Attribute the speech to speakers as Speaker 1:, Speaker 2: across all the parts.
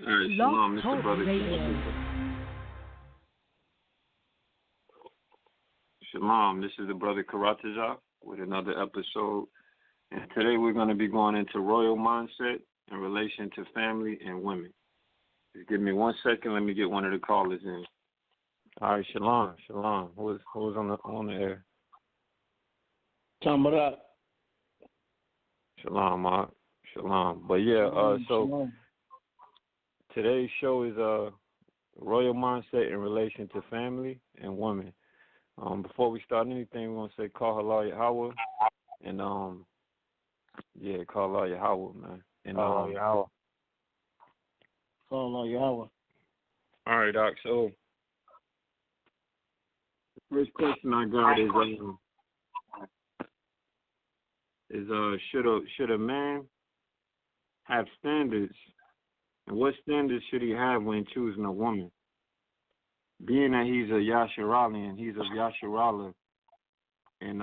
Speaker 1: All right, Shalom, Mr.
Speaker 2: Talk
Speaker 1: Brother.
Speaker 2: Radio.
Speaker 1: Shalom, this is the Brother Karataja with another episode. And today we're going to be going into royal mindset in relation to family and women. Just give me 1 second. Let me get one of the callers in. All right, Shalom. Who's on the air?
Speaker 3: Tamarat.
Speaker 1: Shalom, Mark. Shalom. But yeah, so today's show is royal mindset in relation to family and women. Before we start anything, we're gonna say call Allah Yahweh, and call Allah Yahweh, man, and
Speaker 3: Call Allah Yahweh.
Speaker 1: All right, Doc. So the first question I got is should a man have standards, and what standards should he have when choosing a woman? Being that he's a Yasharalian, he's of Yasharala, and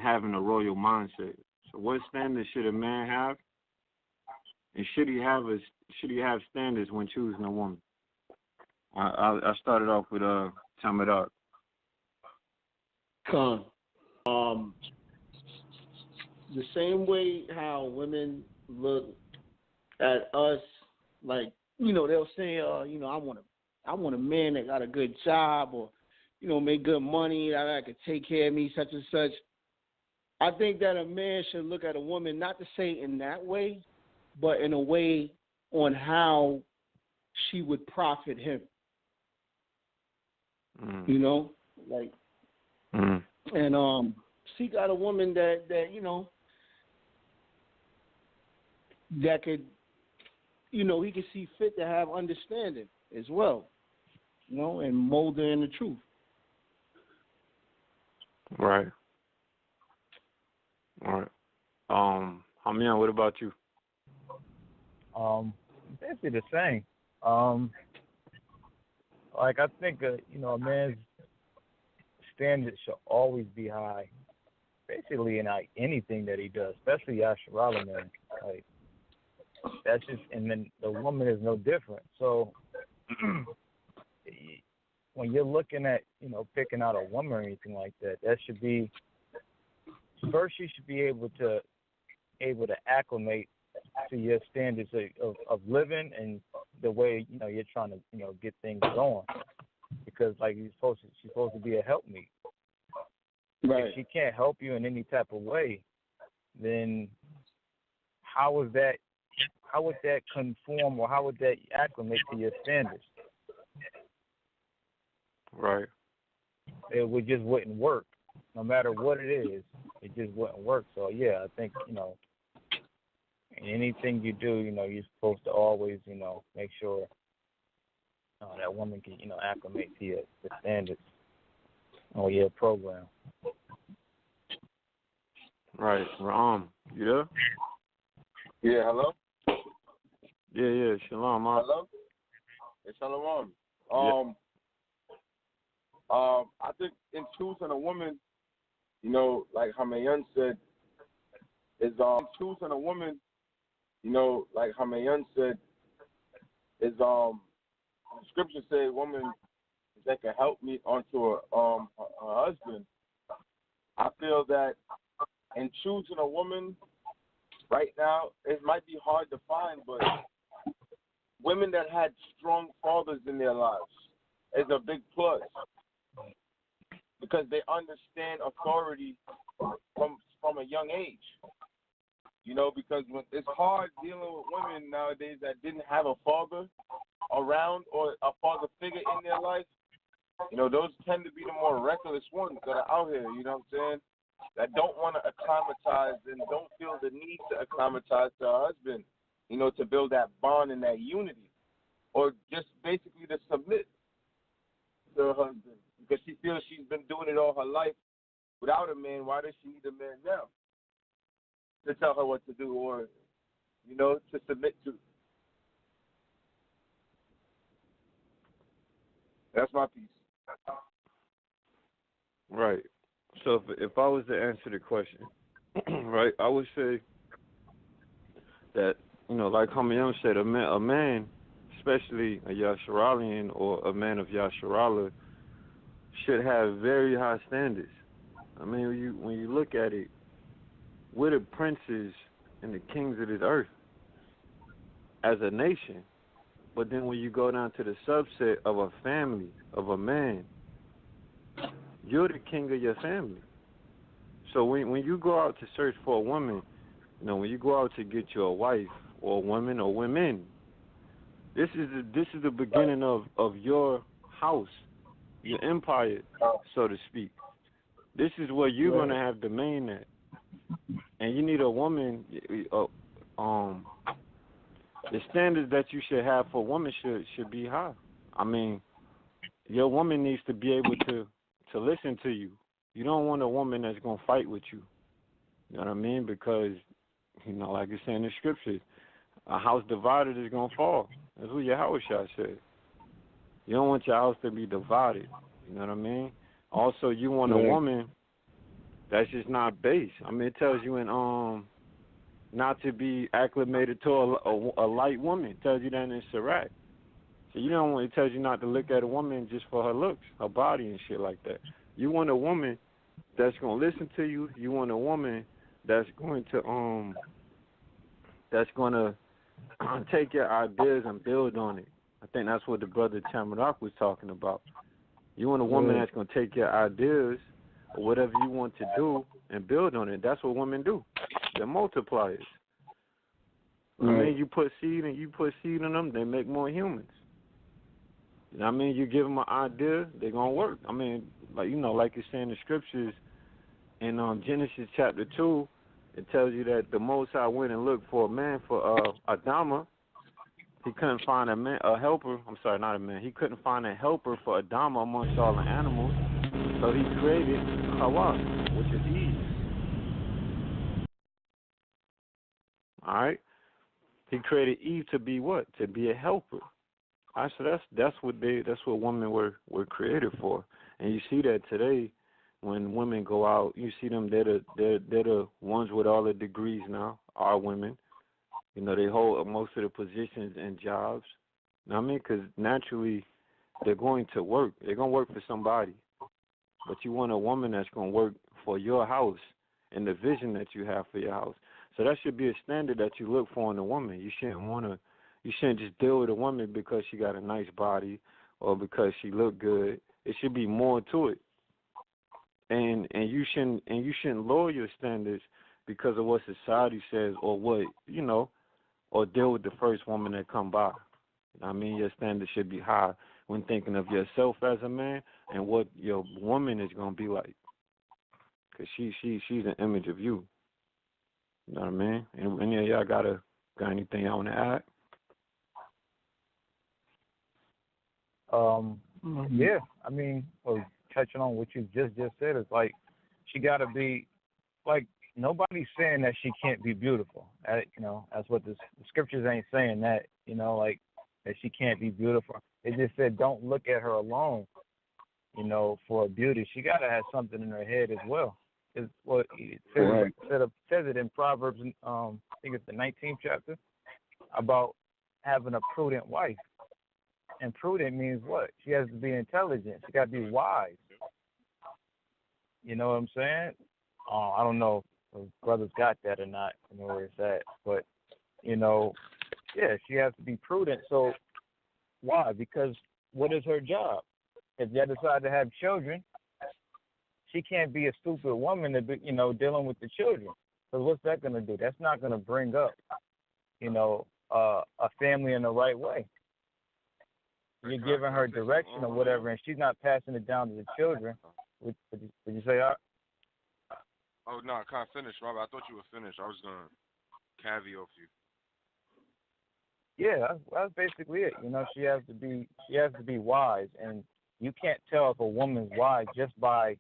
Speaker 1: having a royal mindset. So, what standards should a man have, and should he have standards when choosing a woman? I started off with Tamarat.
Speaker 3: Khan. The same way how women look at us, like, they'll say, I want a man that got a good job or, make good money, that could take care of me, such and such. I think that a man should look at a woman, not to say in that way, but in a way on how she would profit him. And she got a woman that that could, he could see fit to have understanding as well, and mold her in the truth.
Speaker 1: Right. All right. Hamian, what about you?
Speaker 4: Basically the same. I think a man's standards should always be high, basically in anything that he does, especially Yasharala, man. That's just, and then the woman is no different. So when you're looking at, picking out a woman or anything like that, that should be, first you should be able to acclimate to your standards of living and the way, you're trying to, get things going. Because she's supposed to be a helpmeet.
Speaker 3: Right.
Speaker 4: If she can't help you in any type of way, then how would that conform, or how would that acclimate to your standards?
Speaker 1: Right.
Speaker 4: It just wouldn't work. No matter what it is, it just wouldn't work. So yeah, I think, anything you do, you're supposed to always, make sure that woman can, acclimate to your standards or your program.
Speaker 1: Right. You there?
Speaker 5: Yeah, hello?
Speaker 1: Yeah, Shalom.
Speaker 5: Hello? It's Shalom. I think in choosing a woman, like Hamayan said, choosing a woman, like Hamayan said, is the scripture says woman that can help me onto her husband. I feel that in choosing a woman right now, it might be hard to find, but women that had strong fathers in their lives is a big plus because they understand authority from a young age. Because it's hard dealing with women nowadays that didn't have a father around or a father figure in their life. Those tend to be the more reckless ones that are out here, you know what I'm saying? That don't want to acclimatize and don't feel the need to acclimatize to a husband, to build that bond and that unity. Or just basically to submit to her husband. Because she feels she's been doing it all her life without a man. Why does she need a man now? To tell her what to do or, to submit to. That's my piece.
Speaker 1: Right. So if I was to answer the question, right, I would say that like Hamiyam said, a man, especially a Yasharalian or a man of Yasharala, should have very high standards. I mean, when you look at it, we're the princes and the kings of this earth as a nation. But then when you go down to the subset of a family, of a man, you're the king of your family. So when you go out to search for a woman, when you go out to get you a wife or a woman or women, this is the beginning of your house, your empire, so to speak. This is where you're gonna have domain at, and you need a woman. The standards that you should have for a woman should be high. I mean, your woman needs to be able to listen to you. You don't want a woman that's gonna fight with you. You know what I mean? Because like it's saying in the scriptures, a house divided is gonna fall. That's what your house shot said. You don't want your house to be divided. You know what I mean? Also, you want a woman that's just not base. I mean, it tells you in not to be acclimated to a light woman. It tells you that in Sirach. So you don't want, it tells you not to look at a woman just for her looks, her body and shit like that. You want a woman that's gonna listen to you. You want a woman that's going to take your ideas and build on it. I think that's what the brother Tamarak was talking about. You want a woman that's going to take your ideas or whatever you want to do and build on it. That's what women do. They're multipliers. I mean, you put seed in them, they make more humans. You know what I mean? You give them an idea, they're going to work. I mean, like it's saying in the scriptures in Genesis chapter 2, it tells you that the Most High went and looked for a man for Adama. He couldn't find a helper. I'm sorry, not a man. He couldn't find a helper for Adama amongst all the animals. So he created Hawa, which is Eve. All right. He created Eve to be what? To be a helper. All right. So that's what women were created for. And you see that today when women go out. You see them. They're the ones with all the degrees now. Are women. They hold most of the positions and jobs. You know what I mean? Because naturally, they're going to work. They're going to work for somebody. But you want a woman that's going to work for your house and the vision that you have for your house. So that should be a standard that you look for in a woman. You shouldn't just deal with a woman because she got a nice body or because she look good. It should be more to it. And you shouldn't lower your standards because of what society says or what, or deal with the first woman that come by. I mean, your standards should be high when thinking of yourself as a man and what your woman is going to be like. Because she's an image of you. You know what I mean? And any of y'all got anything y'all want to add?
Speaker 4: Yeah. I mean, touching on what you just said, it's like she got to be, like, nobody's saying that she can't be beautiful. That's what the scriptures ain't saying that, like that she can't be beautiful. It just said don't look at her alone, for beauty. She got to have something in her head as well. It says it in Proverbs, I think it's the 19th chapter, about having a prudent wife. And prudent means what? She has to be intelligent. She got to be wise. You know what I'm saying? I don't know if brothers got that or not, where it's at. But, she has to be prudent. So why? Because what is her job? If they decide to have children, she can't be a stupid woman to be, dealing with the children. Because what's that going to do? That's not going to bring up, a family in the right way. You're giving her direction or whatever, and she's not passing it down to the children. Would you say,
Speaker 2: Oh, no, I can't finish, Robert. I thought you were finished. I was going to caveat off you.
Speaker 4: Yeah, that's basically it. She has to be wise, and you can't tell if a woman's wise just by,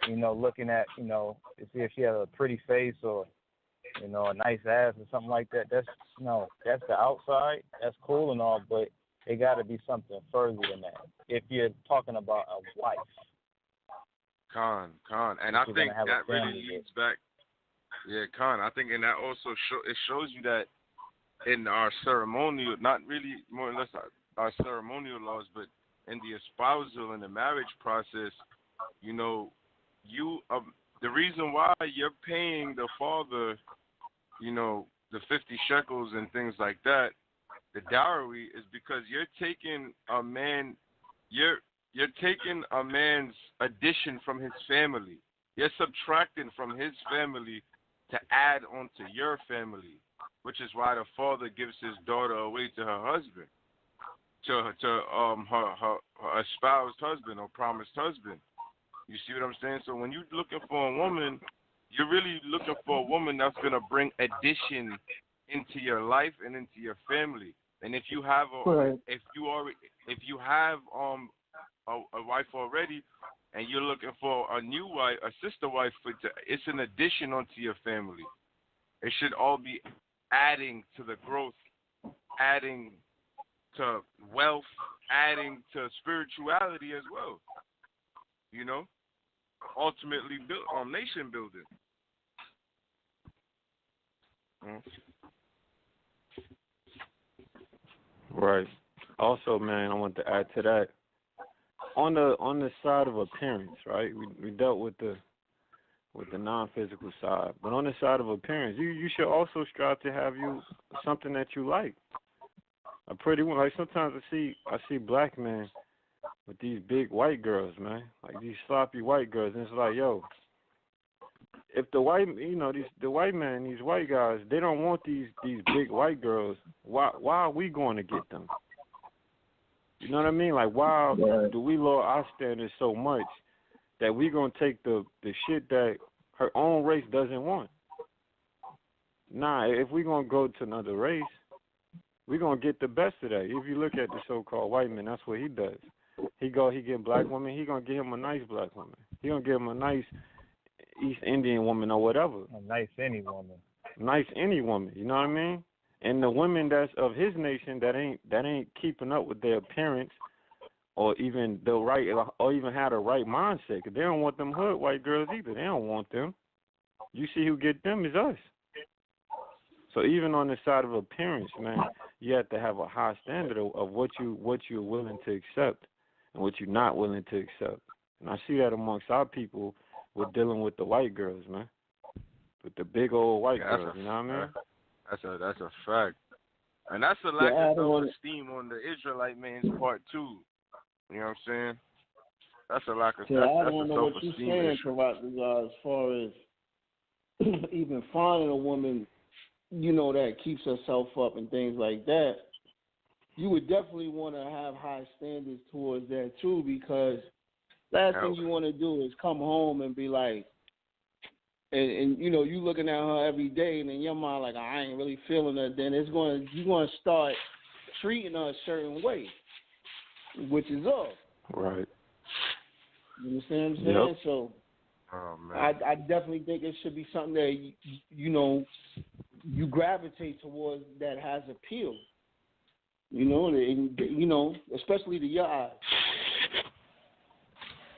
Speaker 4: looking at, to see if she has a pretty face or, a nice ass or something like that. That's the outside. That's cool and all, but it got to be something further than that. If you're talking about a wife.
Speaker 2: Con, and I think that really leads back. Yeah, Con. I think, and that also shows you that in our ceremonial, not really more or less our ceremonial laws, but in the espousal and the marriage process, you know, you the reason why you're paying the father, you know, the 50 shekels and things like that, the dowry, is because you're taking a man, you're taking a man's addition from his family. You're subtracting from his family to add onto your family, which is why the father gives his daughter away to her husband, to her espoused husband or promised husband. You see what I'm saying? So when you're looking for a woman, you're really looking for a woman that's gonna bring addition into your life and into your family. And if you have if you have a wife already, and you're looking for a new wife, a sister wife, it's an addition onto your family. It should all be adding to the growth, adding to wealth, adding to spirituality as well. You know, ultimately nation building.
Speaker 1: Right. Also, man, I want to add to that. On the side of appearance, right? We dealt with the non-physical side, but on the side of appearance, you should also strive to have you something that you like. A pretty one. Like sometimes I see black men with these big white girls, man, like these sloppy white girls, and it's like, yo, if the white, the white man, these white guys, they don't want these big white girls. Why are we going to get them? You know what I mean? Like, why do we lower our standards so much that we gonna take the shit that her own race doesn't want? Nah, if we gonna go to another race, we gonna get the best of that. If you look at the so-called white man, that's what he does. He get black women. He gonna get him a nice black woman. He gonna get him a nice East Indian woman or whatever.
Speaker 4: A nice any woman.
Speaker 1: Nice any woman. You know what I mean? And the women that's of his nation that ain't keeping up with their appearance or even the right or even had a right mindset, 'cause they don't want them hood white girls either. They don't want them. You see who get them is us. So even on the side of appearance, man, you have to have a high standard of what you're willing to accept and what you're not willing to accept. And I see that amongst our people with dealing with the white girls, man, with the big old white girls. You know what I mean?
Speaker 2: That's a fact, and that's a lack of self-esteem on the Israelite man's part too. You know what I'm saying? That's a lack of
Speaker 3: I don't know what you're saying, Karat, as far as even finding a woman, that keeps herself up and things like that. You would definitely want to have high standards towards that too, because last thing you want to do is come home and be like, and you looking at her every day, and in your mind like, I ain't really feeling her. Then you're going to start treating her a certain way, which is off.
Speaker 1: Right.
Speaker 3: You understand what I'm saying?
Speaker 1: Yep.
Speaker 3: So, I definitely think it should be something that you gravitate towards that has appeal. Especially to your eyes.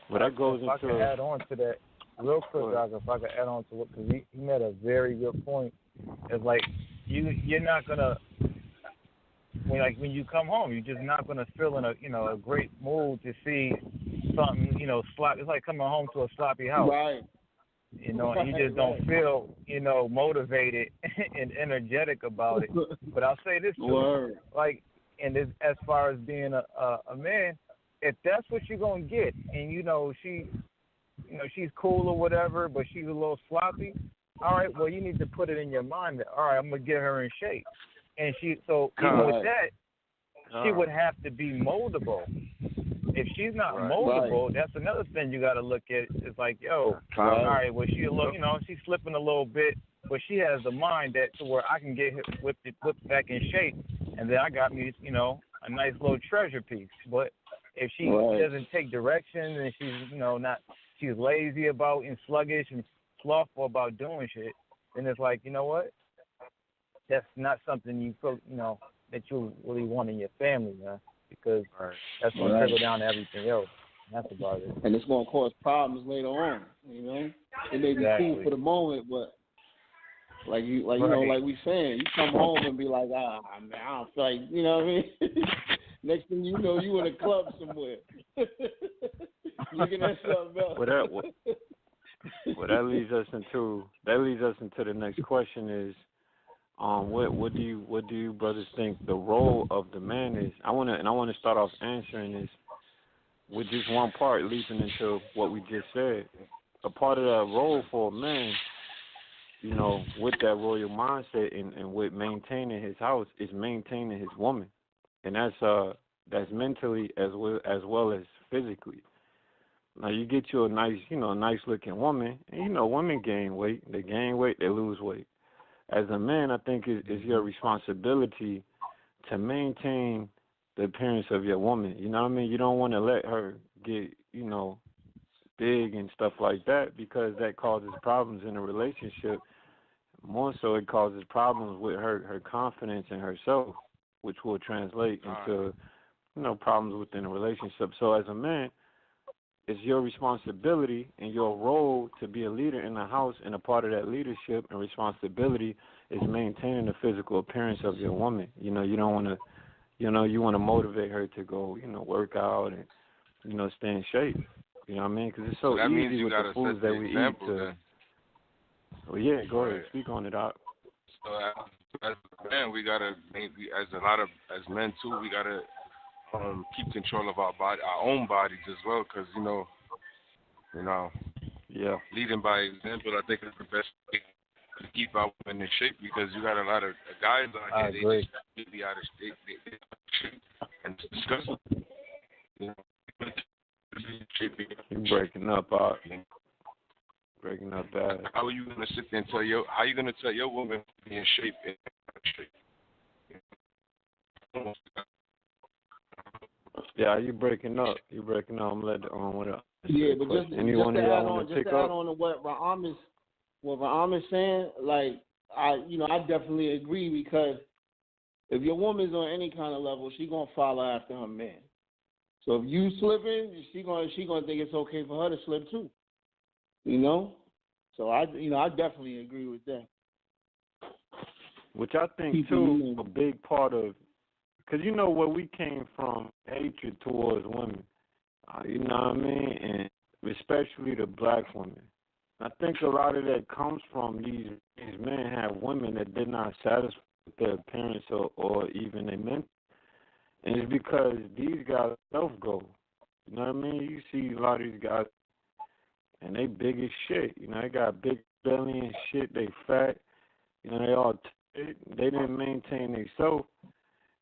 Speaker 1: Well, that goes
Speaker 4: if I could add on to that real quick, Doc, if I could add on to what, because he made a very good point. It's like you're not gonna when you come home, you're just not gonna feel in a great mood to see something sloppy. It's like coming home to a sloppy house,
Speaker 3: right?
Speaker 4: And you just don't feel motivated and energetic about it. But I'll say this too, and as far as being a man, if that's what you're gonna get, and she's cool or whatever, but she's a little sloppy. All right, well, you need to put it in your mind that, all right, I'm going to get her in shape. And even with that, she would have to be moldable. If she's not moldable, that's another thing you got to look at. It's like, all right, well, she's slipping a little bit, but she has the mind that to where I can get her whipped back in shape, and then I got me, a nice little treasure piece. But if she doesn't take direction and she's lazy about and sluggish and slothful about doing shit, then it's like, you know what? That's not something you feel, that you really want in your family, man, because that's going to trickle down to everything else. That's about it.
Speaker 3: And it's going to cause problems later on, It may be cool for the moment, but Like you know, like we saying, you come home and be like, man, I don't feel like, you know what I mean? Next thing you know, you in a club somewhere, looking at something else.
Speaker 1: That leads us into the next question is, what do you brothers think the role of the man is? I want to start off answering this with just one part leaping into what we just said. A part of that role for a man, you know, with that royal mindset and with maintaining his house is maintaining his woman, and that's mentally as well as physically. Now you get you a nice looking woman, and women gain weight. They gain weight, they lose weight. As a man, I think it's your responsibility to maintain the appearance of your woman. You know what I mean? You don't want to let her get, big and stuff like that, because that causes problems in a relationship. More so, it causes problems with her confidence in herself, which will translate into, problems within a relationship. So as a man, it's your responsibility and your role to be a leader in the house, and a part of that leadership and responsibility is maintaining the physical appearance of your woman. You don't want to, you want to motivate her to go, work out and, stay in shape. You know what I mean? Because it's so easy with the foods that we eat to. Well, yeah, go ahead, speak on it out.
Speaker 2: So as men, as men too, we gotta keep control of our own bodies as well, because
Speaker 1: yeah,
Speaker 2: leading by example, I think is the best way to keep our women in shape, because you got a lot of guys out here, they just completely out of shape, and it's disgusting.
Speaker 1: You're breaking up, Art. Breaking up bad.
Speaker 2: How are you gonna sit there and tell your woman to be in shape?
Speaker 3: Yeah,
Speaker 1: you're breaking up. I'm letting what else?
Speaker 3: Yeah, but just to add on to what Ra'am is saying, like I definitely agree, because if your woman's on any kind of level, she gonna follow after her man. So if you slipping, she gonna think it's okay for her to slip too. So I definitely agree with that.
Speaker 1: Which I think too, a big part of, because where we came from, hatred towards women. You know what I mean, and especially the black women. I think a lot of that comes from these men have women that did not satisfy their appearance or even their mental. And it's because these guys self-go. You know what I mean? You see a lot of these guys, and they big as shit. They got big belly and shit. They fat. They all they didn't maintain themselves.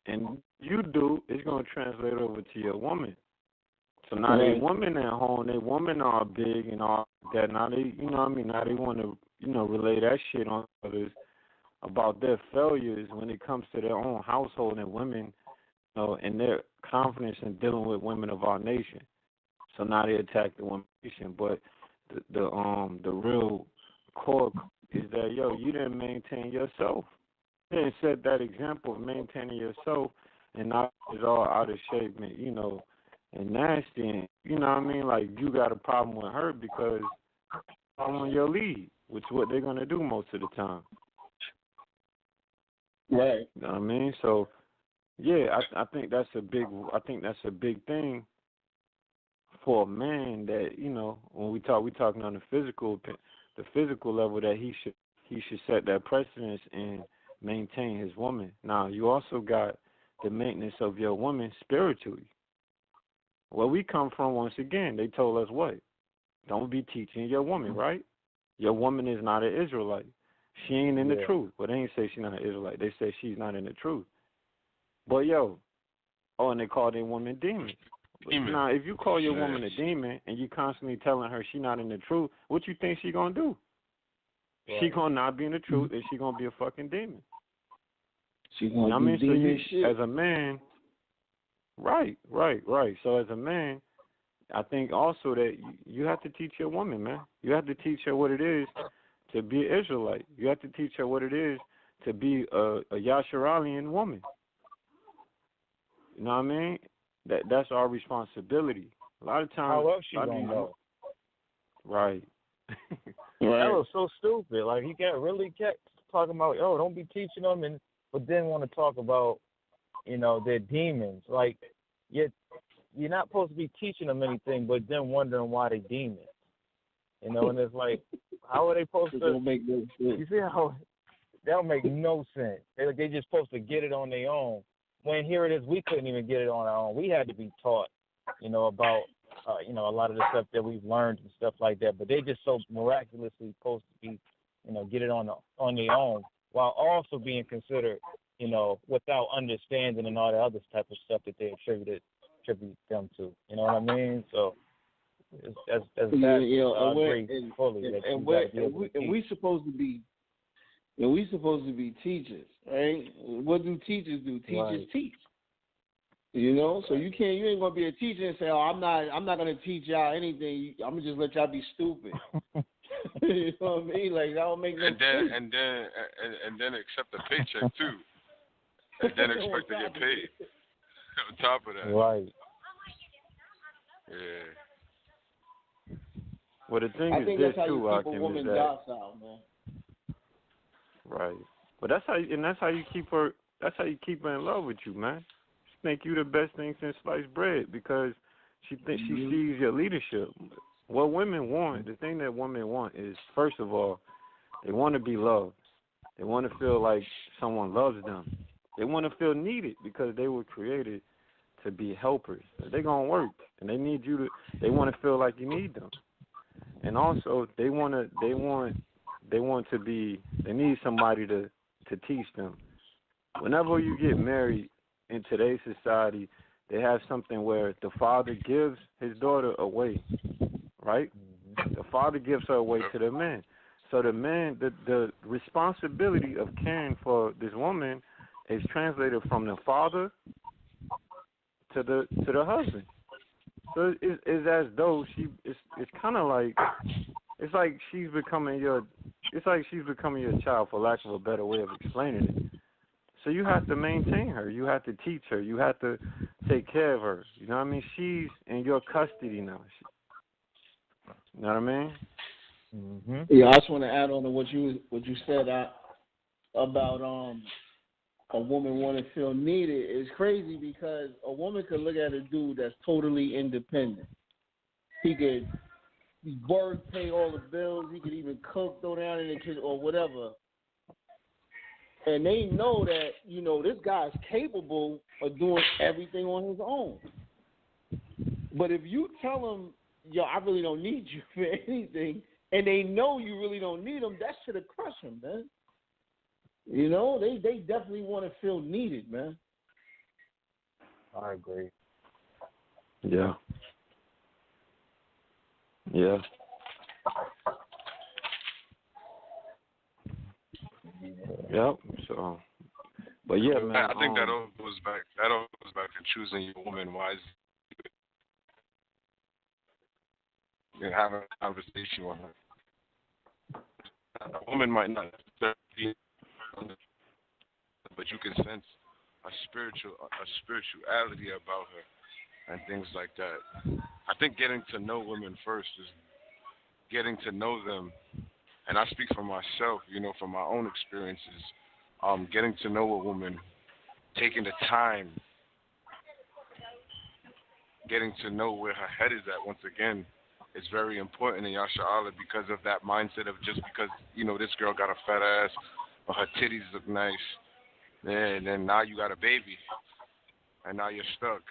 Speaker 1: And you do, it's going to translate over to your woman. So now they women at home, they women are big and all that. Now they, now they want to, relay that shit on others about their failures when it comes to their own household and women, and their confidence in dealing with women of our nation. So now they attack the women nation. But the real core is that, you didn't maintain yourself. You didn't set that example of maintaining yourself, and now it's all out of shape, and nasty. And, you know what I mean? Like, you got a problem with her because following your lead, which is what they're going to do most of the time.
Speaker 3: Right.
Speaker 1: You know what I mean? So, yeah, I think that's a big thing for a man, that, when we talking on the physical level, that he should set that precedence and maintain his woman. Now, you also got the maintenance of your woman spiritually. Where we come from, once again, they told us what? Don't be teaching your woman, right? Your woman is not an Israelite. She ain't in the truth. But they ain't say she's not an Israelite. They say she's not in the truth. But, and they call their woman demons. Now, if you call your woman a demon and you constantly telling her she's not in the truth, what you think she going to do? Right. She going to not be in the truth, and she going to be a fucking demon.
Speaker 3: She going to be demon shit.
Speaker 1: As a man, right. So as a man, I think also that you have to teach your woman, man. You have to teach her what it is to be an Israelite. You have to teach her what it is to be a Yasharalian woman. You know what I mean? That's our responsibility. A lot of times,
Speaker 4: how else she gonna know?
Speaker 1: Right.
Speaker 4: That was so stupid. Like, he can't really talking about, oh, don't be teaching them, but then want to talk about, their demons. Like, you're not supposed to be teaching them anything, but then wondering why they demons. And it's like, how are they supposed to?
Speaker 3: Don't make no sense.
Speaker 4: You see how that don't make no sense? They just supposed to get it on their own. When here it is, we couldn't even get it on our own. We had to be taught, about, a lot of the stuff that we've learned and stuff like that. But they just so miraculously supposed to be, get it on their own, while also being considered, without understanding and all the other type of stuff that they attribute them to. You know what I mean? So that's I agree fully.
Speaker 3: And we supposed to be. And we supposed to be teachers, right? What do teachers do? Teachers teach. So you ain't gonna be a teacher and say, "Oh, I'm not gonna teach y'all anything. I'm gonna just let y'all be stupid." You know what I mean? Like that don't make no sense.
Speaker 2: And then accept a paycheck too, and then expect to get paid on top of that.
Speaker 4: Right.
Speaker 2: Yeah.
Speaker 1: Well, the thing is this too, Akim, is that.
Speaker 3: Docile, man.
Speaker 1: Right, but that's how you keep her. That's how you keep her in love with you, man. She think you the best thing since sliced bread because she thinks she sees your leadership. What women want, the thing that women want is, first of all, they want to be loved. They want to feel like someone loves them. They want to feel needed because they were created to be helpers. They're gonna work, and they need you to. They want to feel like you need them, and also they need somebody to teach them. Whenever you get married in today's society, they have something where the father gives his daughter away, right? The father gives her away to the man. So the man, the responsibility of caring for this woman is translated from the father to the husband. So it's as though it's kind of like, it's like she's becoming your child, for lack of a better way of explaining it. So you have to maintain her. You have to teach her. You have to take care of her. You know what I mean? She's in your custody now. You know what I mean?
Speaker 3: Mm-hmm. Yeah, I just want to add on to what you said about a woman wanting to feel needed. It's crazy because a woman could look at a dude that's totally independent. He could work, pay all the bills. He could even cook, throw down in the kitchen or whatever. And they know that, this guy's capable of doing everything on his own. But if you tell him, yo, I really don't need you for anything, and they know you really don't need them, that should have crushed him, man. They definitely want to feel needed, man.
Speaker 4: I agree.
Speaker 1: Yeah. Yeah. Yep. So, but yeah, man.
Speaker 2: I think that all goes back to choosing your woman wisely and having a conversation with her. A woman might not be, but you can sense a spirituality about her and things like that. I think getting to know women first is getting to know them, and I speak for myself, from my own experiences. Getting to know a woman, taking the time, getting to know where her head is at. Once again, is very important in Yasha Allah because of that mindset of just because this girl got a fat ass or her titties look nice, and then now you got a baby, and now you're stuck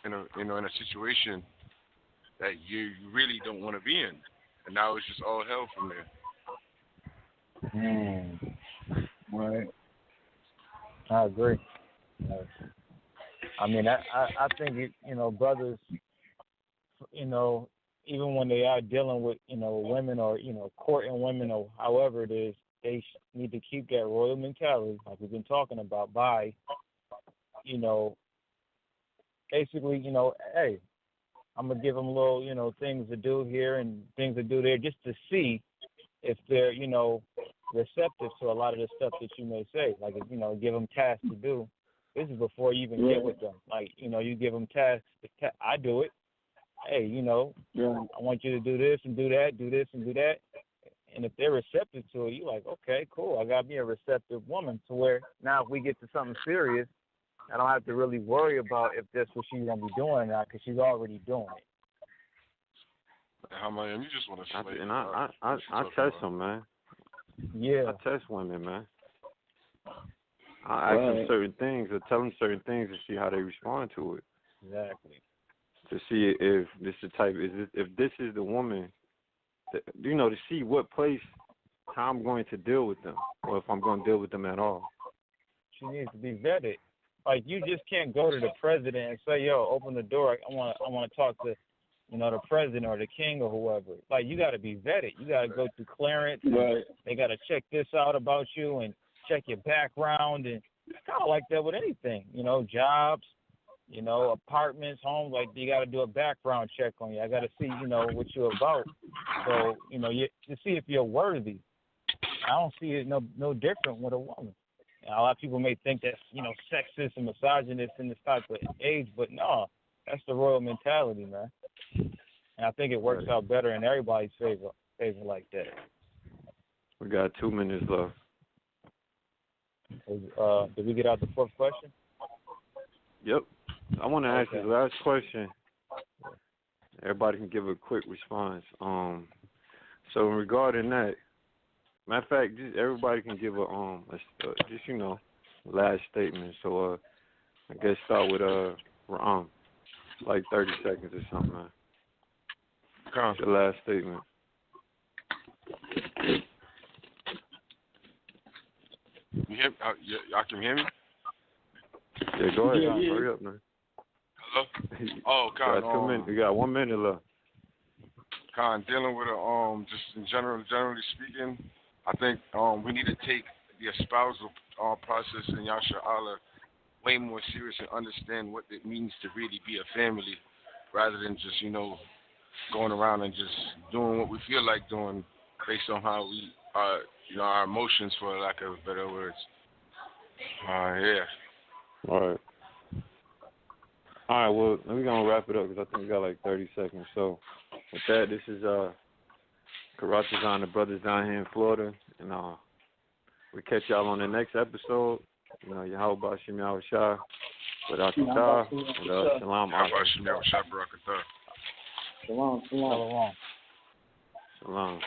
Speaker 2: in a situation that you really don't want to be in, and now it's just all hell from there.
Speaker 3: Right.
Speaker 4: I agree. I mean, I think brothers, even when they are dealing with women or courting women or however it is, they need to keep that royal mentality, like we've been talking about, by basically hey, I'm gonna give them little things to do here and things to do there, just to see if they're receptive to a lot of the stuff that you may say. Like, give them tasks to do. This is before you even get with them. Like, you give them tasks. I do it. Hey, I want you to do this and do that, do this and do that. And if they're receptive to it, you're like, okay, cool. I got to be a receptive woman to where now if we get to something serious, I don't have to really worry about if that's what she's going to be doing or not because she's already doing it.
Speaker 2: How many? You just want to slay.
Speaker 1: And I test them, man.
Speaker 4: Yeah.
Speaker 1: I test women, man. I ask them certain things or tell them certain things to see how they respond to it.
Speaker 4: Exactly.
Speaker 1: To see if this is the type, if this is the woman, that, to see what place, how I'm going to deal with them, or if I'm going to deal with them at all.
Speaker 4: She needs to be vetted. Like, you just can't go to the president and say, yo, open the door. I want to talk to, the president or the king or whoever. Like, you got to be vetted. You got to go through clearance.
Speaker 3: Right.
Speaker 4: They got to check this out about you and check your background. And it's kind of like that with anything, jobs, apartments, homes. Like, you got to do a background check on you. I got to see, what you're about. So, to see if you're worthy. I don't see it no different with a woman. A lot of people may think that's, sexist and misogynist in this type of age, but no, that's the royal mentality, man. And I think it works out better in everybody's favor like that.
Speaker 1: We got 2 minutes left.
Speaker 4: Did we get out the fourth question?
Speaker 1: Yep. I want to ask this last question. Everybody can give a quick response. So regarding that, matter of fact, just everybody can give a last statement. So I guess start with like 30 seconds or something, man. What's your last statement?
Speaker 2: You hear? Y'all can hear me?
Speaker 1: Yeah, go ahead. Hurry up, man.
Speaker 2: Hello? Oh, Con.
Speaker 1: We got 1 minute left.
Speaker 2: Con, dealing with just in generally speaking, I think we need to take the espousal process in Yasha Allah way more serious and understand what it means to really be a family, rather than just going around and just doing what we feel like doing based on how we our emotions, for lack of better words. Yeah. All
Speaker 1: right, well, we're going to wrap it up because I think we got like 30 seconds. So, with that, this is Karatazan, the brothers down here in Florida. And we catch y'all on the next episode. Yahweh Bashim Yahweh Shah, Barakatah, and Shalom.
Speaker 2: Yahweh Bashim Yahweh Shah, Barakatah.
Speaker 3: Shalom.
Speaker 1: Shalom.